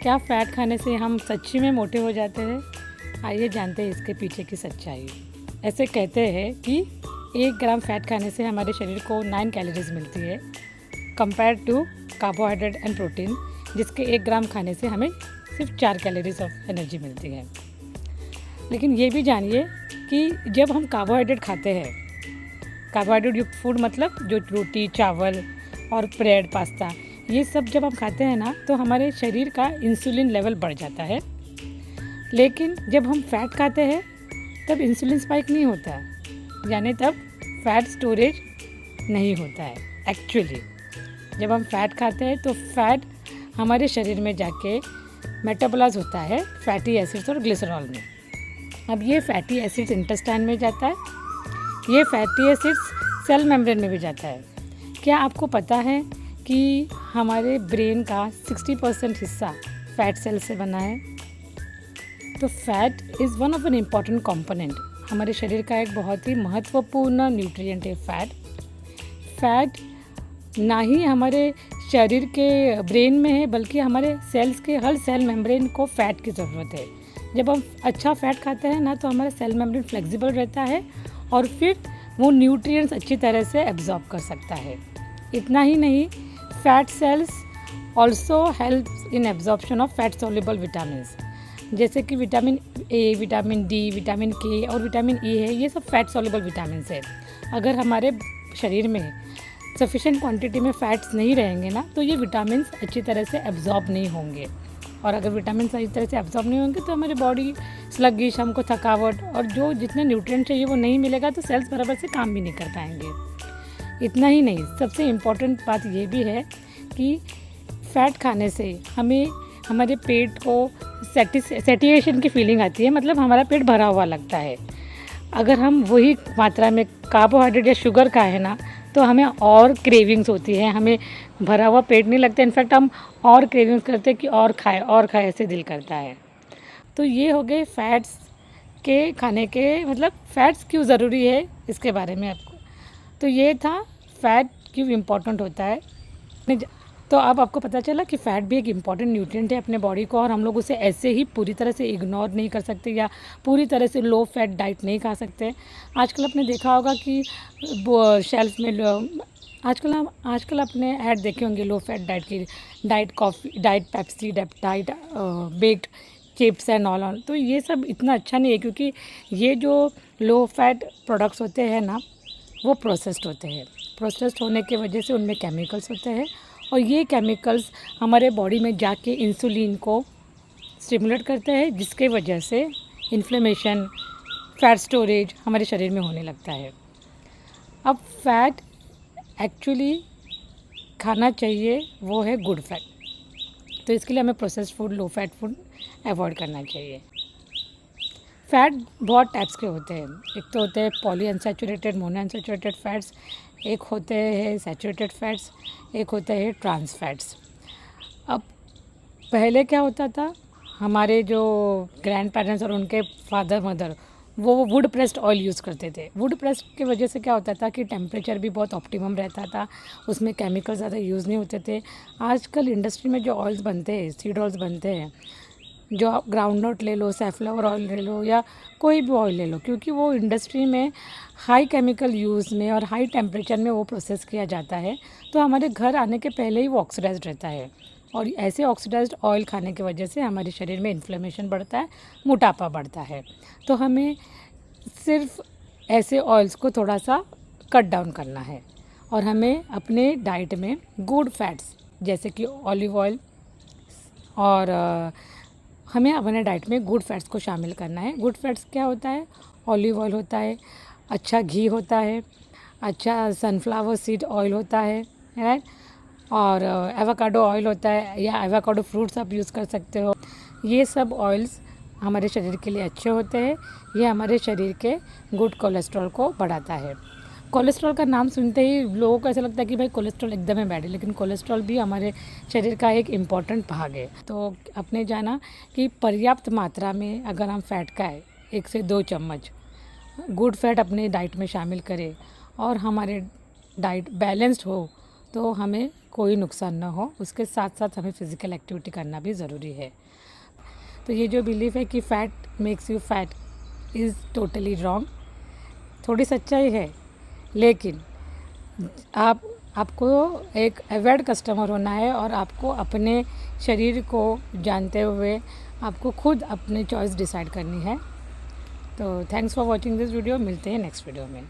क्या फ़ैट खाने से हम सच्ची में मोटे हो जाते हैं? आइए जानते हैं इसके पीछे की सच्चाई। ऐसे कहते हैं कि 1 ग्राम फ़ैट खाने से हमारे शरीर को 9 कैलोरीज़ मिलती है compare to carbohydrate and protein, जिसके 1 ग्राम खाने से हमें सिर्फ 4 कैलोरीज़ ऑफ एनर्जी मिलती है। लेकिन ये भी जानिए कि जब हम कार्बोहाइड्रेट खाते हैं, कार्बोहाइड्रेट युक्त फूड मतलब जो रोटी, चावल और ब्रेड, पास्ता, ये सब जब हम खाते हैं ना, तो हमारे शरीर का इंसुलिन लेवल बढ़ जाता है। लेकिन जब हम फैट खाते हैं तब इंसुलिन स्पाइक नहीं होता, यानी तब फैट स्टोरेज नहीं होता है। एक्चुअली जब हम फैट खाते हैं तो फैट हमारे शरीर में जाके मेटाबोलाइज होता है फैटी एसिड्स और ग्लिसरॉल में। अब ये फैटी एसिड्स इंटेस्टाइन में जाता है, ये फैटी एसिड्स सेल मेम्ब्रेन में भी जाता है। क्या आपको पता है कि हमारे ब्रेन का 60% हिस्सा फैट सेल से बना है? तो fat is one of an important component, हमारे शरीर का एक बहुत ही महत्वपूर्ण न्यूट्रिएंट है फैट ना ही हमारे शरीर के ब्रेन में है, बल्कि हमारे सेल्स के हर सेल मेम्ब्रेन को फैट की ज़रूरत है। जब हम अच्छा फैट खाते हैं ना, तो हमारा सेल मेम्ब्रेन फ्लेक्सिबल रहता है और फिर वो न्यूट्रिएंट्स अच्छी तरह से एब्जॉर्ब कर सकता है। इतना ही नहीं, fat cells also help in absorption of fat soluble vitamins, जैसे कि vitamin A, vitamin D, vitamin के और विटामिन ई है। ये सब फैट सॉल्युबल विटामिन्स है। अगर हमारे शरीर में सफिशिएंट क्वांटिटी में फैट्स नहीं रहेंगे ना, तो ये विटामिन्स अच्छी तरह से एब्जॉर्ब नहीं होंगे, और अगर विटामिन सही तरह से एब्जॉर्ब नहीं होंगे तो हमारी बॉडी स्लगिश, हमको थकावट और जो जितने न्यूट्रिएंट चाहिए वो नहीं मिलेगा, तो सेल्स बराबर से काम भी नहीं कर पाएंगे। इतना ही नहीं, सबसे इम्पॉर्टेंट बात ये भी है कि फ़ैट खाने से हमें हमारे पेट को सेटिएशन की फीलिंग आती है, मतलब हमारा पेट भरा हुआ लगता है। अगर हम वही मात्रा में कार्बोहाइड्रेट या शुगर खाएं ना, तो हमें और क्रेविंग्स होती है, हमें भरा हुआ पेट नहीं लगता। इनफैक्ट हम और क्रेविंग्स करते हैं कि और खाए ऐसे दिल करता है। तो ये हो गए फैट्स के खाने के, मतलब फैट्स क्यों ज़रूरी है इसके बारे में आपको। तो ये था फैट क्यों इम्पॉर्टेंट होता है। तो अब आपको पता चला कि फ़ैट भी एक इम्पॉर्टेंट न्यूट्रिएंट है अपने बॉडी को, और हम लोग उसे ऐसे ही पूरी तरह से इग्नोर नहीं कर सकते या पूरी तरह से लो फैट डाइट नहीं खा सकते। आजकल आपने देखा होगा कि शेल्फ में आजकल आपने ऐड देखे होंगे लो फैट डाइट की, diet coffee, diet Pepsi, diet baked chips and all. तो ये सब इतना अच्छा नहीं है, क्योंकि ये जो लो फैट प्रोडक्ट्स होते हैं ना, वो प्रोसेस्ड होते हैं। प्रोसेस्ड होने की वजह से उनमें केमिकल्स होते हैं, और ये केमिकल्स हमारे बॉडी में जाके इंसुलिन को स्टिमुलेट करते हैं, जिसके वजह से इन्फ्लेमेशन, फैट स्टोरेज हमारे शरीर में होने लगता है। अब फैट एक्चुअली खाना चाहिए वो है गुड फैट, तो इसके लिए हमें processed food, low fat food avoid करना चाहिए। फ़ैट बहुत टाइप्स के होते हैं। एक तो होते हैं poly unsaturated, mono unsaturated fats, एक होते हैं सैचुरेटेड फैट्स, एक होते हैं ट्रांस फैट्स। अब पहले क्या होता था, हमारे जो ग्रैंड पेरेंट्स और उनके फादर मदर, वो वुड प्रेस्ड ऑयल यूज़ करते थे। वुड प्रेस्ड की वजह से क्या होता था कि टेम्परेचर भी बहुत ऑप्टिमम रहता था, उसमें केमिकल ज़्यादा यूज़ नहीं होते थे। आजकल इंडस्ट्री में जो ऑयल्स बनते हैं, सीड ऑयल्स बनते हैं, जो आप ग्राउंडनट ले लो, सैफलॉवर ऑयल ले लो या कोई भी ऑयल ले लो, क्योंकि वो इंडस्ट्री में हाई केमिकल यूज़ में और हाई टेम्परेचर में वो प्रोसेस किया जाता है, तो हमारे घर आने के पहले ही वो ऑक्सीडाइज्ड रहता है। और ऐसे ऑक्सीडाइज्ड ऑयल खाने की वजह से हमारे शरीर में इन्फ्लेमेशन बढ़ता है, मोटापा बढ़ता है। तो हमें सिर्फ ऐसे ऑयल्स को थोड़ा सा कट डाउन करना है, और हमें अपने डाइट में गुड फैट्स जैसे कि ऑलिव ऑयल, और हमें अपने डाइट में गुड फैट्स को शामिल करना है। गुड फैट्स क्या होता है? ऑलिव ऑयल होता है, अच्छा घी होता है, अच्छा सनफ्लावर सीड ऑयल होता है, राइट, और एवोकाडो ऑयल होता है, या एवोकाडो फ्रूट्स आप यूज़ कर सकते हो। ये सब ऑयल्स हमारे शरीर के लिए अच्छे होते हैं। ये हमारे शरीर के गुड कोलेस्ट्रॉल को बढ़ाता है। कोलेस्ट्रॉल का नाम सुनते ही लोगों को ऐसा लगता है कि भाई कोलेस्ट्रॉल एकदम ही बैड है, लेकिन कोलेस्ट्रॉल भी हमारे शरीर का एक इम्पॉर्टेंट भाग है। तो आपने जाना कि पर्याप्त मात्रा में अगर हम फैट खाएं, 1 से 2 चम्मच गुड फैट अपने डाइट में शामिल करें, और हमारे डाइट बैलेंस्ड हो, तो हमें कोई नुकसान ना हो, उसके साथ साथ हमें फ़िज़िकल एक्टिविटी करना भी ज़रूरी है। तो ये जो बिलीफ है कि fat makes you fat is totally wrong, थोड़ी सच्चाई है, लेकिन आपको एक अवेयर्ड कस्टमर होना है और आपको अपने शरीर को जानते हुए आपको खुद अपनी चॉइस डिसाइड करनी है। तो thanks for watching this video, मिलते हैं नेक्स्ट वीडियो में।